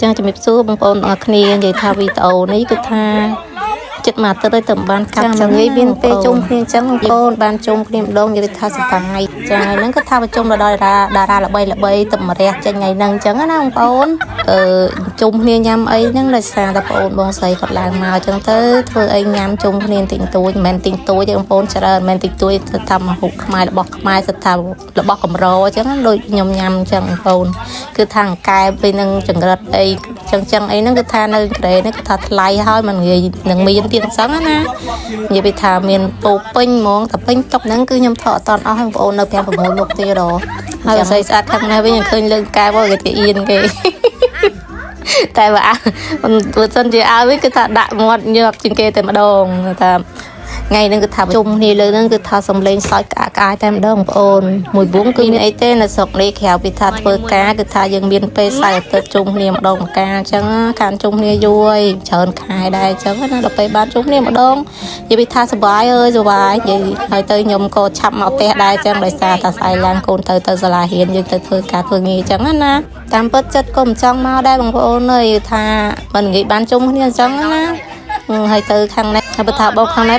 ចាជំរាបសួរបងប្អូនអរគ្នានិយាយថាវីដេអូនេះគឺថាចិត្តមកទៅតំបានកាត់ចឹងមានពេលជុំគ្នាអញ្ចឹងបងប្អូនបានជុំគ្នាម្ដងនិយាយថាសប្បាយចាហ្នឹងក៏ថាប្រជុំដល់តារាល្បីទៅមករះចេញថ្ងៃហ្នឹងអញ្ចឹងណាបងប្អូនជុំគ្នាញ៉ាំអីហ្នឹងដោយសារតែបងប្អូនបងស្រីគាត់ឡើងមកអញ្ចឹងទៅធ្វើអីញ៉ាំជុំគ្នាទិញទួយមិនមែនទិញទួយទេបងប្អូនច្រើនមិនមែនទិញទួយទៅថាមហូបខ្មែររបស់ខ្មែរទៅថារបស់កម្រអញ្ចឹងដូចខ្ញុំញ៉ាំអញ្ចឹងបងប្អូនគឺថាអង្កែពេលហ្នឹងចង្រិតអីចឹងអីហ្នឹងគឺថានៅក្រែនេះគឺថាថ្លៃហើយមិនងាយនឹងមានទៀតអញ្ចឹងណានិយាយពីថាមានពោពេញហ្មងតែពេញតុកហ្នឹងគឺខ្ញុំថតអត់តន់អស់បងប្អូននៅ5 6មុខទៀតហើយស្អីស្អាតខាងនេះវិញឃើញលើកែមកគេអៀនគេតែបើមិនសិនជាឲ្យវិញគឺថាដាក់មាត់ញើបជាងគេតែម្ដងថាថ្ងៃហ្នឹងគឺថាជុំគ្នាលើហ្នឹងគឺថាសំលេងសើចក្អាកក្អាយតែម្ដងបងប្អូនមួយវងគឺមានអីទេនៅស្រុកនេះក្រៅពីថាធ្វើការគឺថាយើងមានពេលសៅរ៍អាទិត្យជុំគ្នាម្ដងម្កាលអញ្ចឹងការជុំគ្នាយូរហើយច្រើនខែដែរអញ្ចឹងណាដល់ពេលបានជុំគ្នាម្ដងនិយាយពីថាសុបាយអើយសុបាយនិយាយហើយទៅខ្ញុំក៏ឆាប់មកផ្ទះដែរអញ្ចឹងដោយសារតែស្អែកឡើងកូនទៅសាលារៀនយើងទៅធ្វើការធ្វើងារអញ្ចឹងណាតាមពិតចិត្តក៏មិនចង់មកដែរបងប្អូនអើយថាមិនងាយបានជុំគ្នាអញ្ចឹងណាហើយទៅខាងនេះបើថាបងខាងនេះ